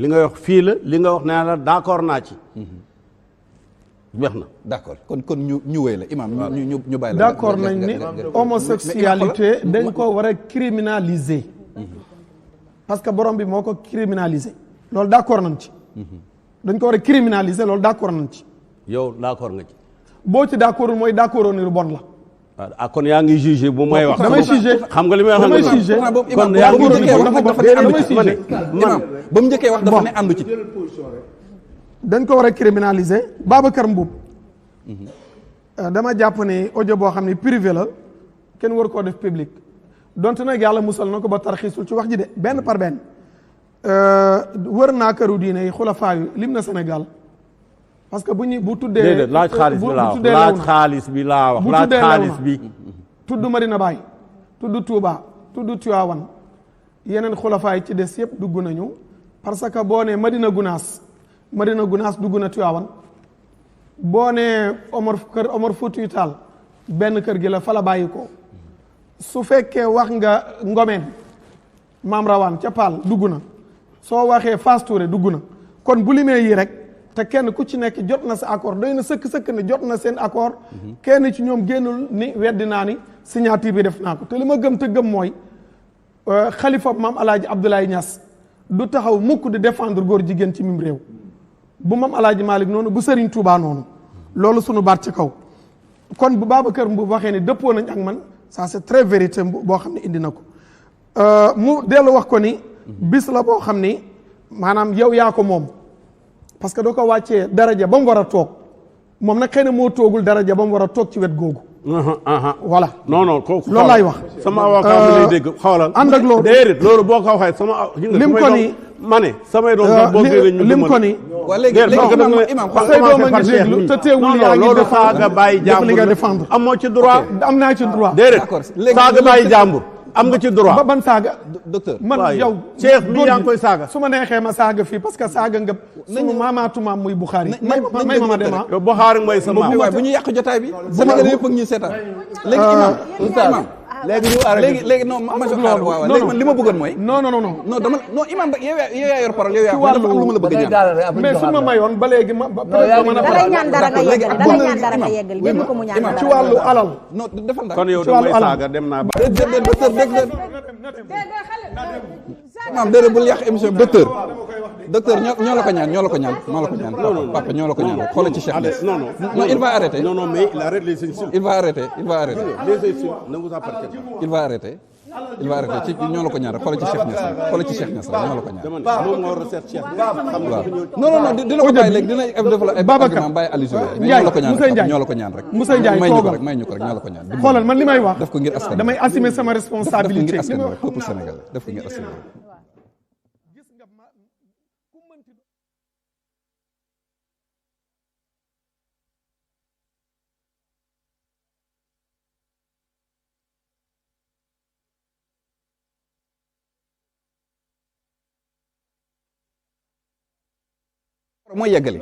li nga wax fii la li nga wax nee la d'accord naa ci. jeex na d'accord kon ñu wéy la imam ñu bàyyi la. d'accord nañ ni homosexualité dañ ko war a criminaliser. parce que borom bi moo ko criminaliser. loolu d'accord nañ ci. dañ ko war a criminaliser loolu d'accord nañ ci. yow d'accord nga ci. boo ci d'accordul mooy d'accord ni lu bon la. ah kon yaa ngi jugé bu may wax. damay jugé xam nga li may wax. damay jugé kon yaa ngi jugé imam ba mu njëkkee wax dafa ne àndu ci. dañ ko war a criminaliser Babacar Mboup dama jàpp ne audio boo xam ne privé la kenn war koo def public donte nag yàlla musal na ko ba tarxiisul ci wax ji de benn par benn wër naa këru diine yi xulafaa yu lim na Sénégal parce que bu tuddee déedéet laaj xaalis bi laa wax laaj xaalis bi tudd Medina Baye tudd Touba tudd Tivaouane yeneen xulafaa yi ci des yëpp dugg nañu parce que boo nee Madina Gunaas dugg na Tivaouane boo nee Omar Foutiyou Tall benn kër gi la fa la bàyyi ko su fekkee wax nga Ngomeen Maam Rawaan ca Paal dugg na soo waxee Fass Touré dugg na kon bu limee yi rek te kenn ku ci nekk jot na sa accord doy na sëkk ne jot na seen accord kenn ci ñoom génnul ni weddi naa ni signature bi def naa ko te li ma gëm te gëm mooy xalifa Maam Alaaji Abdoulaye Niass du taxaw mukk di défendre góor jigéen ci mim réew bu Maam Alaaji Malick noonu bu Serigne Touba noonu loolu sunu baat ci kaw kon bu Babacar Mboup waxee ni dëppoo nañ ak man ça c'est très vérité boo xam ne indi na ko mu dellu wax ko ni bis la boo xam ni maanaam yow yaa ko moom parce que doo ko wàccee daraja ba mu war a toog moom nag xëy na moo toogul daraja ba mu war a toog ci wet googu voilà non kooku loolu laay wax sama avocat bi lay dégg xoolal ànd ak loolu déedéet loolu boo ko waxee sama lim ko ni ma ne samay doom sax boo gënee ñu lim ko ni waa léegi imam say doom a ngi déglu te teewul yaa ngi loolu saaga bàyyi jàmbur li nga défendre amoo ci droit am naa ci droit déedéet saaga bàyyi jàmbur am nga ci droit ba ban saaga docteur man yow Cheikh mi yaa ngi koy saaga su ma neexee ma saaga fii parce que saaga nga sunu maamaatu maam muy Bukhari may ma dema yow Bukhari mooy sa maam waaye bu ñu yàq jotaay bi Sénégal yëpp ak ñuy seetaan léegi imam léegi non waaw léegi man li ma bëggoon mooy non dama non imam yow yaa yor parole yow yaa dafa am lu ma la bëgg ñaan mais su ma mayoon ba léegi ma dalay ñaan dara nga yeggal dégg ko mu ñaan ci wàllu alal non defal kon yow damay saaga dem naa ba docteur dégg imam déedéet bul yàq émission docteur ñoo la ko ñaan papa ñoo la ko ñaan xoolal ci Cheikh Niass non il va arrêter non mais il arrête les insultes il va arrêter les insultes ne vous appartiennent pas il va arrêter ci ñoo la ko ñaan rek xoolal ci Cheikh Niass ñoo la ko ñaan moom nga war a seet Cheikh waaw non dina ko bàyyi léegi dina defal ay argument bàyyi allusion ñoo la ko ñaan rek ñoo la ko ñaan rek Moussa Ndiaye may ñu ko rek ñoo la ko ñaan xoolal man li may wax def ko ngir askan damay assumer sama responsabilité def ko ngir askan rek peuple sénégalais def ko ngir askan mooy yeggali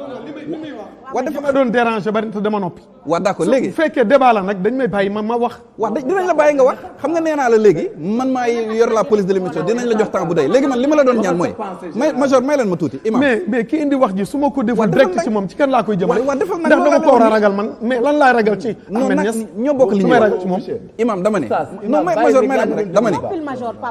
waa dafa ma doon déranger bari te dama noppi waa d'accord léegi su fekkee débat la nag dañ may bàyyi ma wax waaw dinañ la bàyyi nga wax xam nga nee naa la léegi man maa yor la police de l'émission dinañ la jox temps bu day léegi man li ma la doon ñaan mooy major may leen ma tuuti imam mais ki indi wax ji su ma ko deful direct ci moom ci kan laa koy jëmale waa defal nag ndax dama ko war a ragal man mais lan laay ragal ci non nag ñoo bokk li su may ragal ci moom imam dama ne non major may leen rek dama ne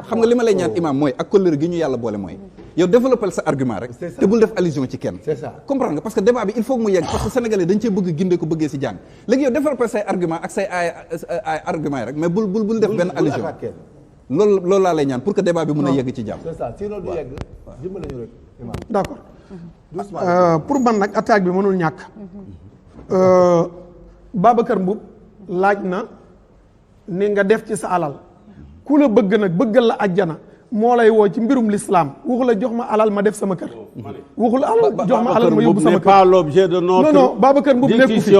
xam nga li ma lay ñaan imam mooy ak kóllëre gi ñu yàlla boole mooy yow développer sa argument rek te bul def allusion ci kenn comprendre nga parce que débat bi il faut que mu yegg parce que sénégalais dañ cee bëgg gindee ko bëggee si jàng léegi yow développer say argument ak say ay argument yi rek mais bul def benn allusion loolu laa lay ñaan pour que débat bi mën a yegg ci jàmm c'est ça sinon du yegg dimbali ñu rek d'accord pour man nag attaque bi mënul ñàkk Babacar Mboup laaj na ni nga def ci sa alal ku la bëgg nag bëggal la ajjana moo lay woo ci mbirum l'islam waxu la jox ma alal ma def sama kër waxul alal jox ma alal ma yóbbu sama kër pas l'objet de notre non Babacar Mboup nekku fi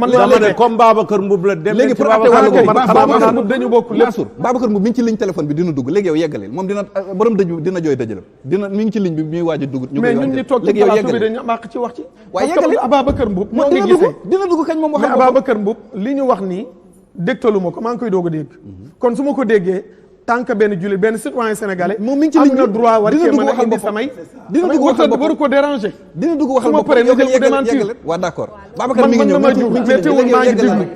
man dama ne comme Babacar Mboup la dem léegi pour atte wàllu Babacar Mboup dañu bokk lépp Babacar Mboup mi ngi ci ligne téléphone bi dina dugg léegi yow yeggaleel moom dina borom dëj dina jooy dëjëlam mi ngi ci ligne bi muy waaj a dugg mais ñun ñi toog ci plateau bi dañu am àq ci wax ci waaye yeggaleel Babacar Mboup moo ngi gisee dina dugg kañ moom wax Babacar Mboup li ñu wax nii dégtalu ma ko maa ngi koy doog a dégg kon su ma ko déggee tant que benn jullit benn citoyen sénégalais moom mi ngi ci am ligne na bi droit war dina cee dugg mën a waxal indi boppam. samay dina dugg waxal boppam waru ko déranger dina dugg waxal su ma boppam paree yow nga jël ko yeggaleel démentir. waaw d'accord Babacar mi ngi man ñëw na maa jur mais teewul maa ngi déglu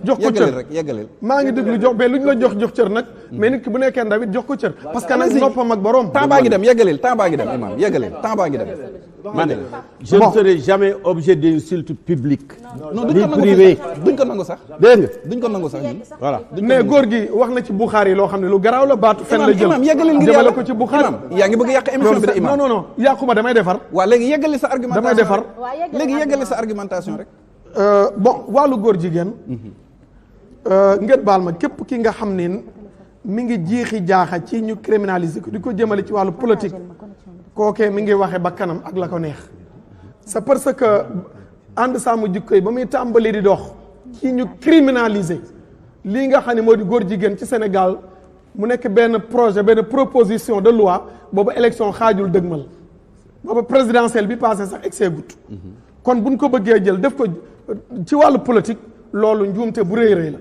jox ko cër rek yeggaleel maa ngi déglu jox mais lu ñu la jox cër nag mais nit ki bu nekkee ndaw it jox ko cër parce que nag noppam ak borom temps baa ngi dem yeggaleel temps baa ngi dem imam yeggaleel temps baa ngi dem ma ne je ne serai jamais objet d'insulte publique non ni duñ ko privé nangu duñ ko nangu sax dégg nga duñ ko nangu sax ñun voilà mais góor gi wax na ci Bukhari loo xam ne lu garaaw la baatu fen la jël imam yeggaleel ngir jëmale yàlla ko ci Bukhari imam yaa ngi bëgg a yàq émission bi de imam non yàquma damay defar waaw léegi yeggali sa argumentation damay defar léegi yeggali sa argumentation rek bon wàllu góor jigéen ngeen baal ma képp ki nga xam ne mi ngi jiixi jaaxa ci ñu criminaliser ko di ko jëmale ci wàllu politique kookee mi ngi waxe ba kanam ak la ko neex c'est parce que ànd sàmm jikko yi ba muy tàmbali di dox ci ñu criminaliser lii nga xam ne moo di góor jigéen ci Sénégal mu nekk benn projet benn proposition de loi boobu élection xaajul dëgmal boobu présidentielle bi passé sax egseegut kon buñ ko bëggee jël def ko ci wàllu politique loolu njuumte bu rëy rëy la